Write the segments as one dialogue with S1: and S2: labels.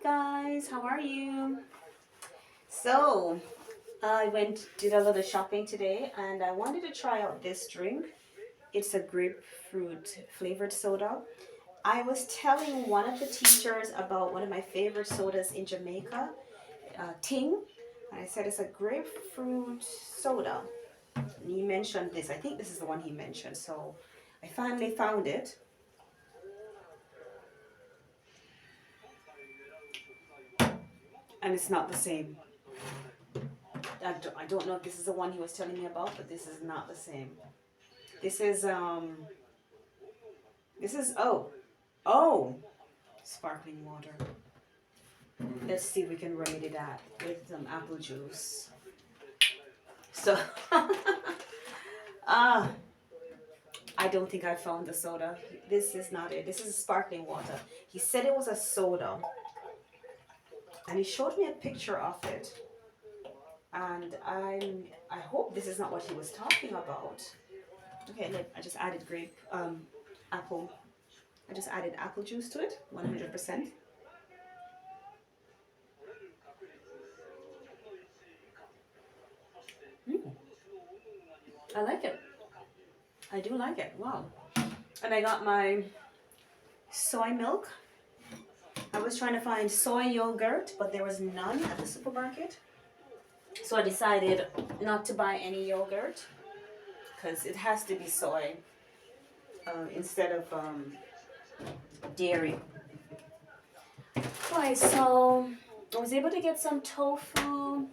S1: guys, how are you? So, I did a little shopping today and I wanted to try out this drink. It's a grapefruit flavored soda. I was telling one of the teachers about one of my favorite sodas in Jamaica, Ting. And I said it's a grapefruit soda. And he mentioned this. I think this is the one he mentioned. So, I finally found it. And it's not the same. I don't know if this is the one he was telling me about, but this is not the same. This is oh sparkling water. Let's see if we can remedy that with some apple juice. So ah I don't think I found the soda. This is not it. This is sparkling water. He said it was a soda. And he showed me a picture of it. And I hope this is not what he was talking about. Okay, look, I just added apple. I just added apple juice to it, 100%. Mm, I like it. I do like it. Wow. And I got my soy milk. I was trying to find soy yogurt, but there was none at the supermarket. So I decided not to buy any yogurt because it has to be soy instead of dairy. Right, so I was able to get some tofu.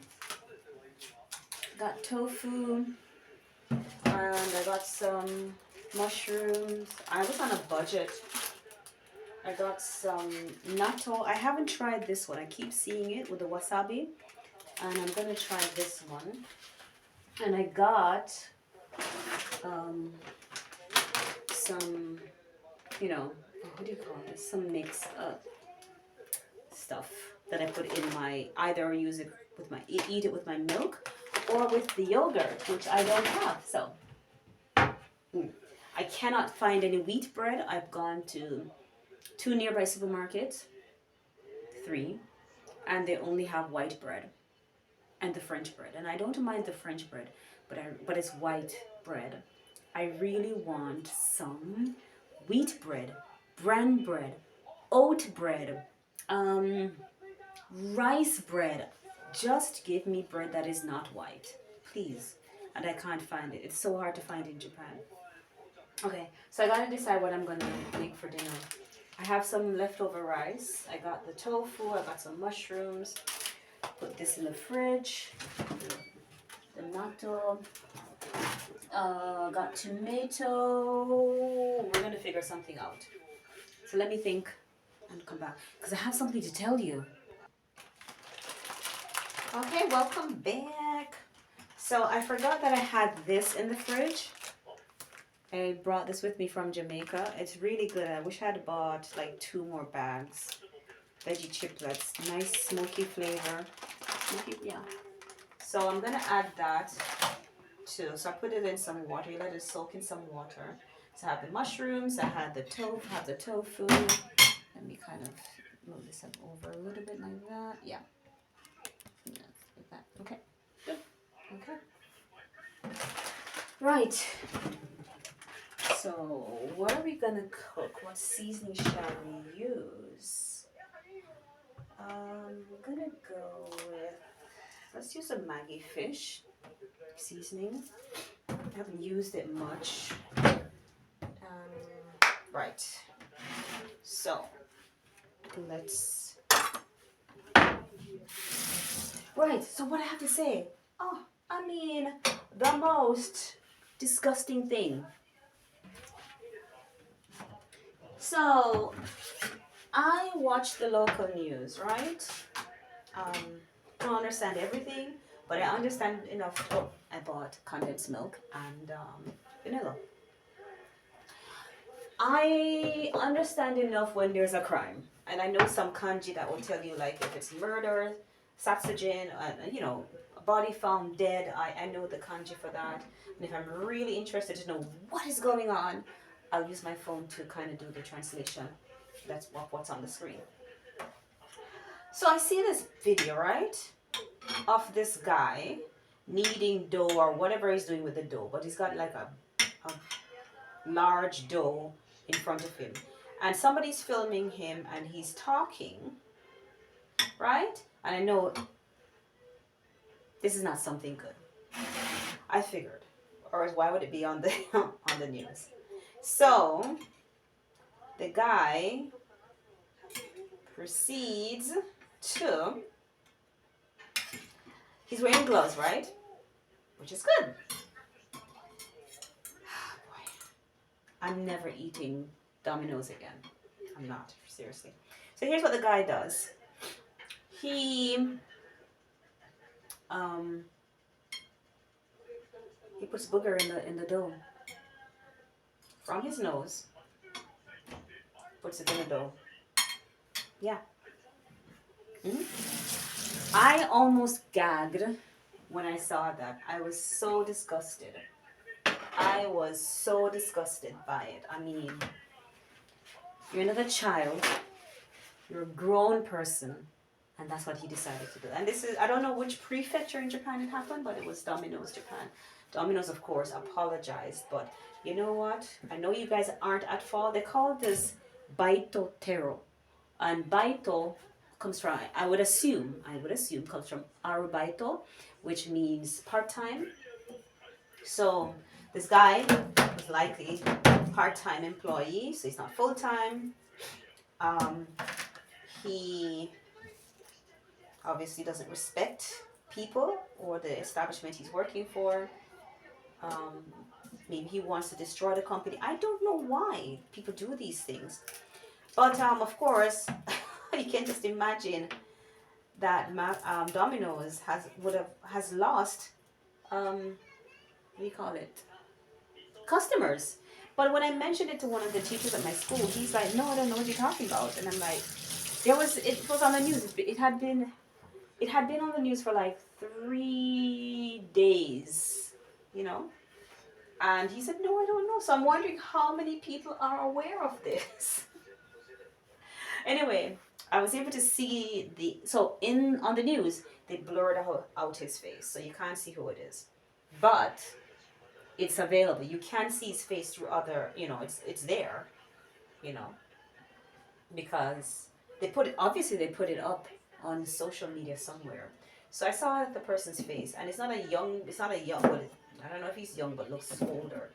S1: Got tofu, and I got some mushrooms. I was on a budget. I got some natto. I haven't tried this one. I keep seeing it with the wasabi, and I'm gonna try this one. And I got some, what do you call this? Some mixed stuff that I put in my, either use it with my, eat it with my milk or with the yogurt, which I don't have. So I cannot find any wheat bread. I've gone to 2 nearby supermarkets, 3, and they only have white bread and the French bread. And I don't mind the French bread, but it's white bread. I really want some wheat bread, bran bread, oat bread, rice bread. Just give me bread that is not white, please. And I can't find it. It's so hard to find in Japan. Okay, so I gotta decide what I'm gonna make for dinner. I have some leftover rice. I got the tofu. I got some mushrooms. Put this in the fridge. The natto. Got tomato. We're gonna figure something out. So let me think and come back because I have something to tell you. Okay, welcome back. So I forgot that I had this in the fridge. I brought this with me from Jamaica. It's really good. I wish I had bought like 2 more bags. Veggie chiplets, nice smoky flavor. Yeah. So I'm gonna add that too. So I put it in some water. You let it soak in some water. So I have the mushrooms. I had the tofu. Let me kind of move this up over a little bit like that. Yeah. Like that. Okay. Good. Okay. Right. So what are we gonna cook? What seasoning shall we use? We're gonna go with, let's use a Maggi fish seasoning. I haven't used it much. Right. So let's. Right. So what I have to say? Oh, I mean, the most disgusting thing. So I watch the local news, right? I don't understand everything, but I understand enough. Oh, I bought condensed milk and vanilla. I understand enough when there's a crime, and I know some kanji that will tell you like if it's murder, satsujin, a body found dead. I know the kanji for that, and if I'm really interested to know what is going on, I'll use my phone to kind of do the translation. That's what's on the screen. So I see this video, right, of this guy kneading dough or whatever he's doing with the dough, but he's got like a large dough in front of him, and somebody's filming him and he's talking, right? And I know this is not something good. I figured, or why would it be on the on the news? So the guy proceeds to, he's wearing gloves, right? Which is good. Boy, I'm never eating Domino's again. I'm not, seriously. So here's what the guy does. He um he puts booger in the dough from his nose, puts it in the dough. Yeah. I almost gagged when I saw that. I was so disgusted. I was so disgusted by it. I mean, you're not a child, you're a grown person, and that's what he decided to do. And this is, I don't know which prefecture in Japan it happened, but it was Domino's Japan. Domino's, of course, apologized, but you know what? I know you guys aren't at fault. They call this Baito Tero. And Baito comes from, I would assume, comes from Arubaito, which means part-time. So this guy was likely part-time employee, so he's not full-time. He obviously doesn't respect people or the establishment he's working for. Um, Maybe he wants to destroy the company. I don't know why people do these things. But of course, you can just imagine that Domino's has lost what do you call it, customers. But when I mentioned it to one of the teachers at my school, he's like, "No, I don't know what you're talking about." And I'm like, it was on the news. It had been on the news for like 3 days, you know. And he said, "No, I don't know." So I'm wondering how many people are aware of this. Anyway, I was able to see on the news they blurred out his face, so you can't see who it is, but it's available. You can see his face through other, it's there, you know, because they put it up on social media somewhere. So I saw the person's face, and it's not a young, but I don't know if he's young, but looks older.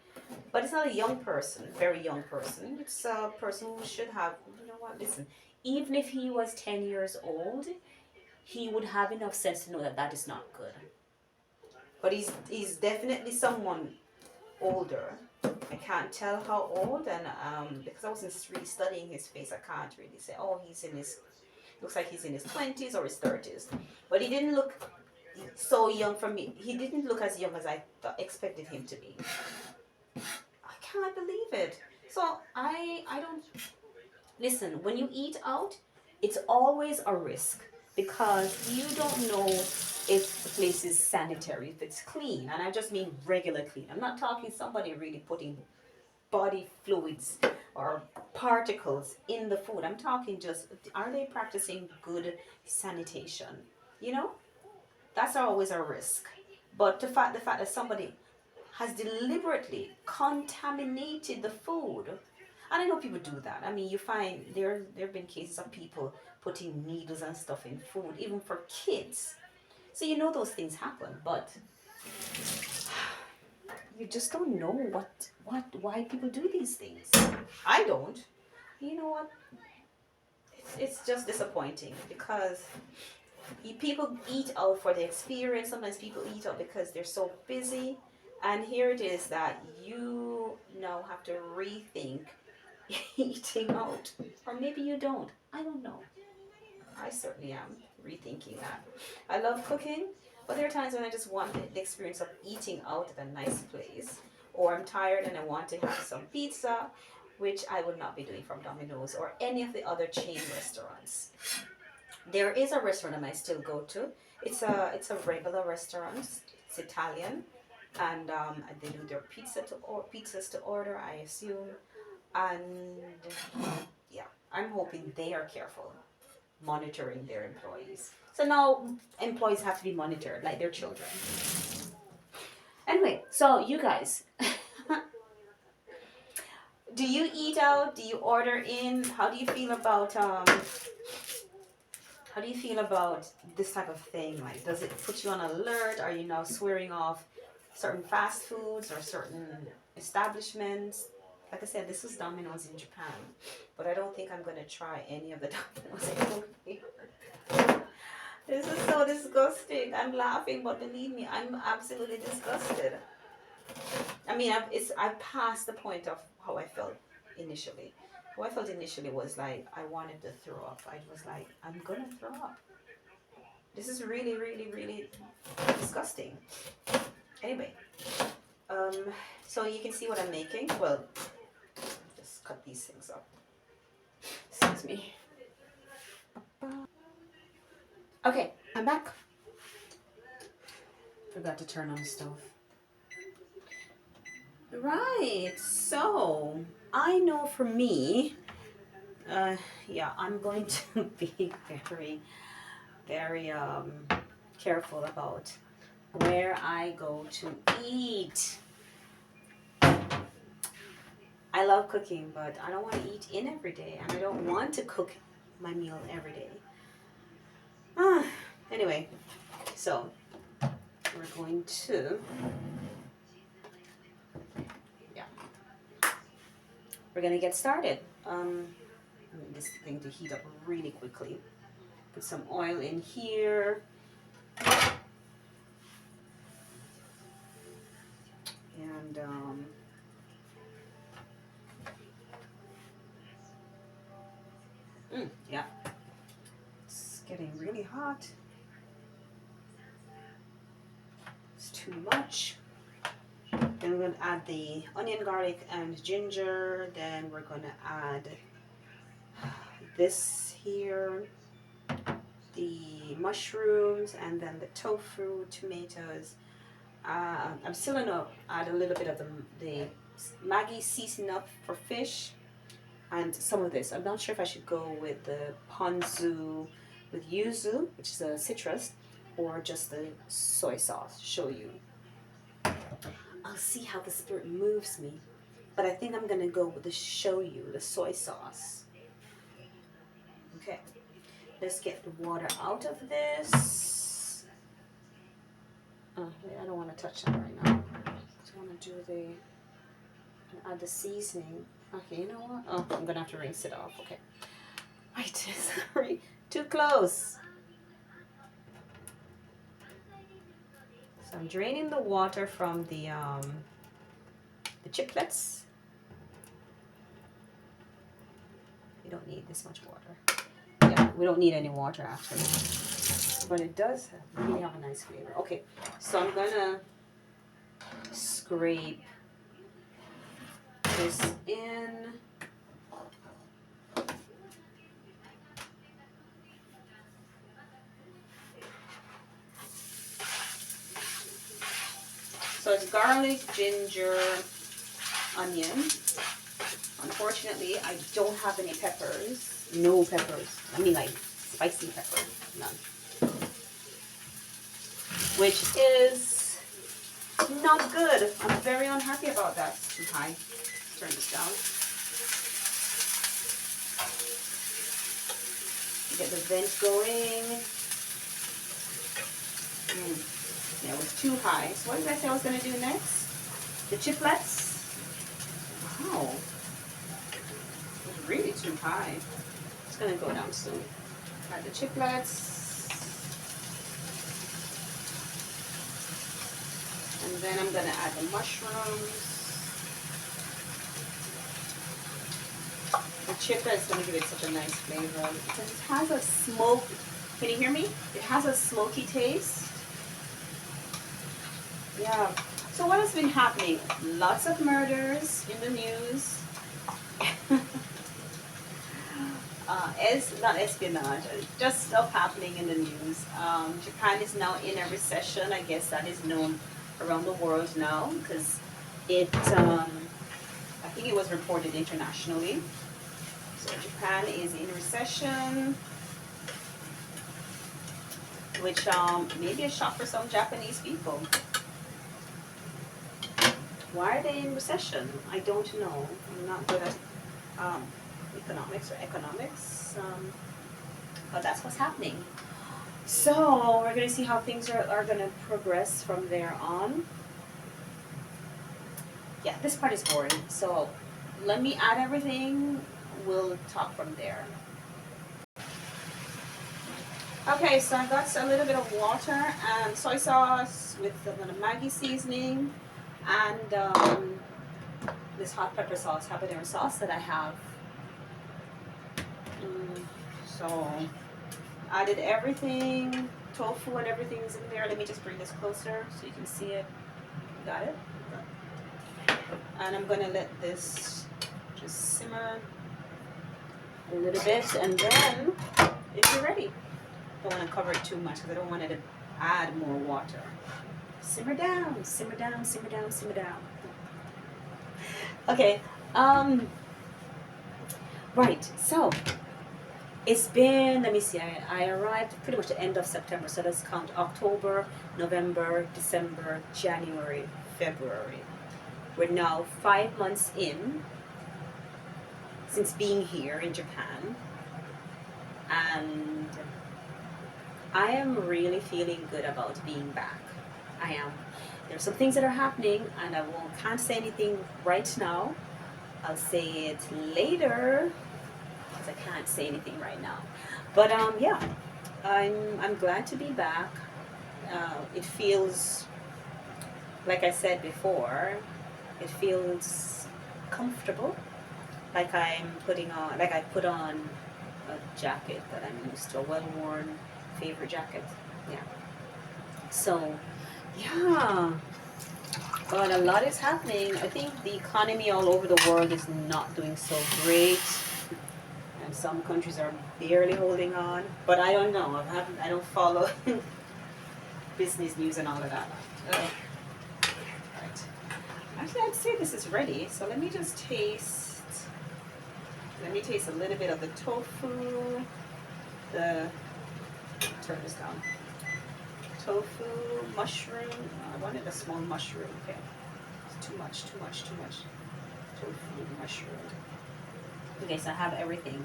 S1: But it's not a young person, very young person. It's a person who should have, you know what, listen, even if he was 10 years old, he would have enough sense to know that that is not good. But he's definitely someone older. I can't tell how old, and because I wasn't really studying his face, I can't really say, oh, looks like he's in his 20s or his 30s. But he didn't look so young for me. He didn't look as young as I expected him to be. I can't believe it. So I don't, listen, when you eat out, it's always a risk because you don't know if the place is sanitary, if it's clean. And I just mean regular clean. I'm not talking somebody really putting body fluids or particles in the food. I'm talking just, are they practicing good sanitation? You know, that's always a risk. But the fact that somebody has deliberately contaminated the food, and I know people do that. I mean, you find there have been cases of people putting needles and stuff in food, even for kids. So you know those things happen, but you just don't know why people do these things. I don't. You know what? It's just disappointing because people eat out for the experience. Sometimes people eat out because they're so busy, and here it is that you now have to rethink eating out, or maybe you don't. I don't know. I certainly am rethinking that. I love cooking, but there are times when I just want the experience of eating out at a nice place, or I'm tired and I want to have some pizza, which I would not be doing from Domino's or any of the other chain restaurants. There is a restaurant I might still go to. It's a regular restaurant. It's Italian, and they do their pizzas to order, I assume, and yeah, I'm hoping they are careful. monitoring their employees. So now employees have to be monitored like their children. Anyway, so you guys, do you eat out? Do you order in? How do you feel about this type of thing? Like, does it put you on alert? Are you now swearing off certain fast foods or certain establishments? Like I said, this is Domino's in Japan, but I don't think I'm gonna try any of the Domino's over here. This is so disgusting. I'm laughing, but believe me, I'm absolutely disgusted. I mean, I've passed the point of how I felt initially. How I felt initially was like I wanted to throw up. I was like, I'm gonna throw up. This is really, really, really disgusting. Anyway, so you can see what I'm making. Well, just cut these things up. Excuse me. Okay, I'm back. Forgot to turn on the stove. Right, so I know for me, yeah, I'm going to be very, very careful about where I go to eat. I love cooking, but I don't want to eat in every day, and I don't want to cook my meal every day. Anyway, so we're going to, yeah, we're gonna get started. I need this thing to heat up really quickly. Put some oil in here. And yeah, it's getting really hot. It's too much. Then we're going to add the onion, garlic, and ginger. Then we're going to add this here, the mushrooms, and then the tofu, tomatoes. I'm still going to add a little bit of the Maggi seasoning up for fish. And some of this. I'm not sure if I should go with the ponzu with yuzu, which is a citrus, or just the soy sauce, shoyu. I'll see how the spirit moves me. But I think I'm going to go with the shoyu, the soy sauce. Okay. Let's get the water out of this. Oh, I don't want to touch that right now. I just want to do add the seasoning. Okay, you know what? Oh, I'm gonna have to rinse it off. Okay. Right, sorry, too close. So I'm draining the water from the chiplets. We don't need this much water. Yeah, we don't need any water actually, but it does really have a nice flavor. Okay, so I'm gonna scrape this in. So it's garlic, ginger, onion. Unfortunately, I don't have any peppers. No peppers. I mean like spicy peppers. None. Which is not good. I'm very unhappy about that. It's too high. Turn this down. Get the vent going. Yeah, it was too high. So what did I say I was going to do next? The chiplets. Wow. It was really too high. It's going to go down soon. Add the chiplets. And then I'm going to add the mushrooms. The chiplet is going to give it such a nice flavor because it has a smoke. Can you hear me? It has a smoky taste. Yeah. So what has been happening? Lots of murders in the news. Not espionage, just stuff happening in the news. Japan is now in a recession. I guess that is known around the world now because I think it was reported internationally. So Japan is in recession. which maybe a shock for some Japanese people. Why are they in recession? I don't know. I'm not good at economics or economics, but that's what's happening. So we're going to see how things are going to progress from there on. Yeah, this part is boring. So let me add everything. We'll talk from there. Okay, so I got a little bit of water and soy sauce with the Maggi seasoning and this hot pepper sauce, habanero sauce that I have. So added everything, tofu and everything's in there. Let me just bring this closer so you can see it. Got it? And I'm gonna let this just simmer a little bit, and then it'll be ready. Don't want to cover it too much because I don't want it to add more water. Simmer down, simmer down, simmer down, simmer down. Okay, right, so it's been, let me see, I arrived pretty much the end of September, so let's count October, November, December, January, February. We're now 5 months in since being here in Japan, and I am really feeling good about being back. I am. There's some things that are happening, and can't say anything right now. I'll say it later, because I can't say anything right now. But yeah, I'm glad to be back. It feels, like I said before, it feels comfortable. Like I'm putting on, like I put on a jacket that I'm used to, a well-worn favorite jacket. Yeah. So, yeah. But a lot is happening. I think the economy all over the world is not doing so great, and some countries are barely holding on. But I don't know. I don't follow business news and all of that. Right. Actually, I'd say this is ready. So let me just taste. Let me taste a little bit of the tofu. Turn this down. Tofu, mushroom. I wanted a small mushroom. Okay. It's too much. Tofu, mushroom. Okay, so I have everything.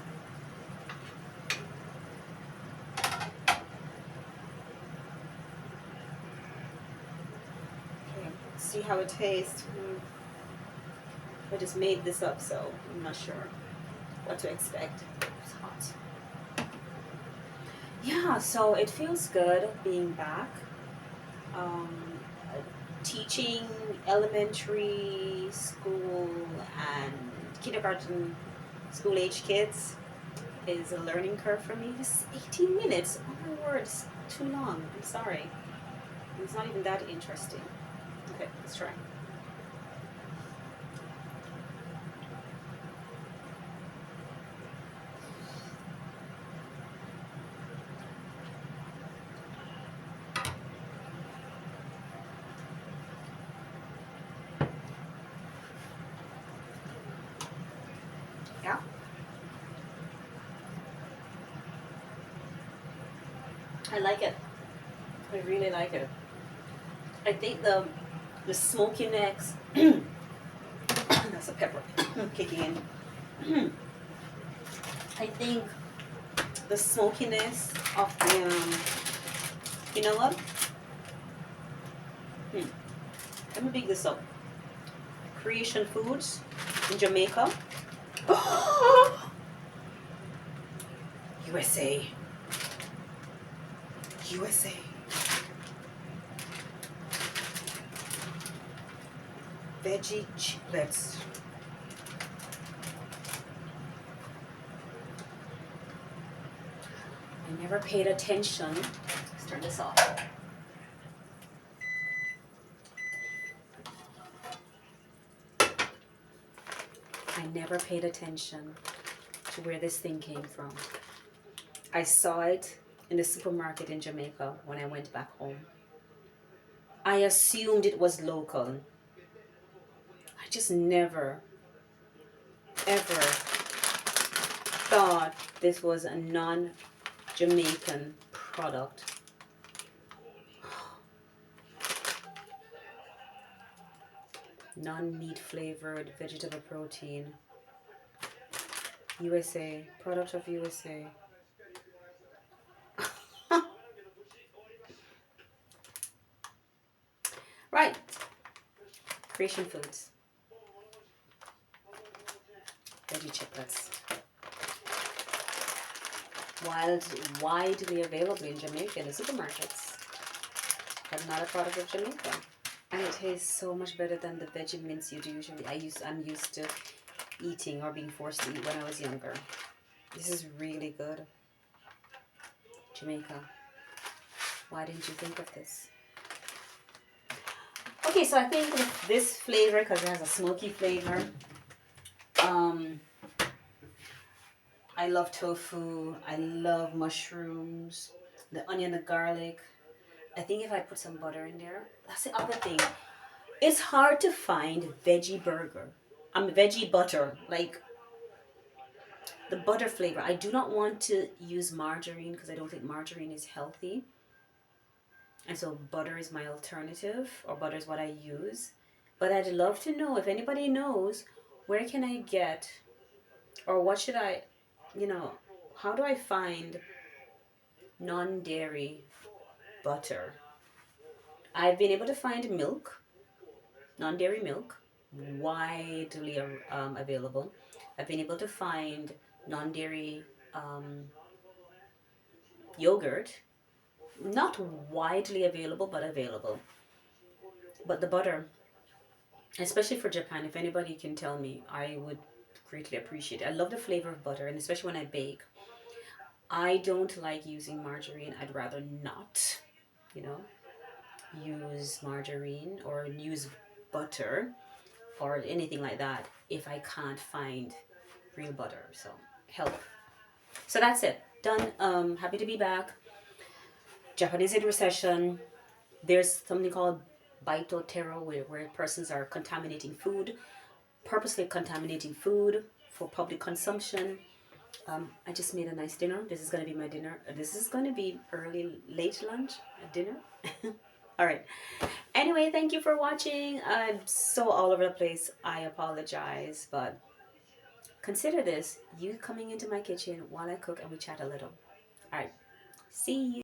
S1: Okay, see how it tastes. I just made this up, so I'm not sure what to expect. It's hot. Yeah, so it feels good being back. Teaching elementary school and kindergarten school age kids is a learning curve for me. Just 18 minutes. Oh my word, it's too long. I'm sorry. It's not even that interesting. Okay, let's try. Yeah. I like it. I really like it. I think the smokiness, that's a pepper kicking in. I think the smokiness of the, you know what? Let me pick this up. Creation Foods in Jamaica. USA. USA. Veggie chiplets. I never paid attention. Let's turn this off. I never paid attention to where this thing came from. I saw it in the supermarket in Jamaica when I went back home. I assumed it was local. I just never, ever thought this was a non-Jamaican product. Non-meat flavored vegetable protein. USA, product of USA. Right, Creation Foods. Veggie chiclets. Widely available in Jamaica in the supermarkets, but not a product of Jamaica. And it tastes so much better than the veggie mince you'd usually. I'm used to eating or being forced to eat when I was younger. This is really good. Jamaica. Why didn't you think of this? Okay, so I think with this flavor, because it has a smoky flavor, I love tofu, I love mushrooms, the onion, the garlic. I think if I put some butter in there, that's the other thing. It's hard to find veggie burger. Veggie butter, like the butter flavor. I do not want to use margarine because I don't think margarine is healthy. And so butter is my alternative, or butter is what I use. But I'd love to know if anybody knows, where can I get, or what should I, how do I find non-dairy butter? I've been able to find milk, non-dairy milk, widely available. I've been able to find non-dairy yogurt, not widely available, but available. But the butter, especially for Japan, if anybody can tell me, I would greatly appreciate it. I love the flavor of butter, and especially when I bake. I don't like using margarine. I'd rather not, you know, use margarine or use butter or anything like that if I can't find real butter. So help. So that's it. Done. Happy to be back. Japanese in recession. There's something called baito tero where persons are contaminating food, purposely contaminating food for public consumption. I just made a nice dinner. This is going to be my dinner. This is going to be late lunch, dinner. All right. Anyway, thank you for watching. I'm so all over the place. I apologize, but consider this you coming into my kitchen while I cook and we chat a little. All right. See you.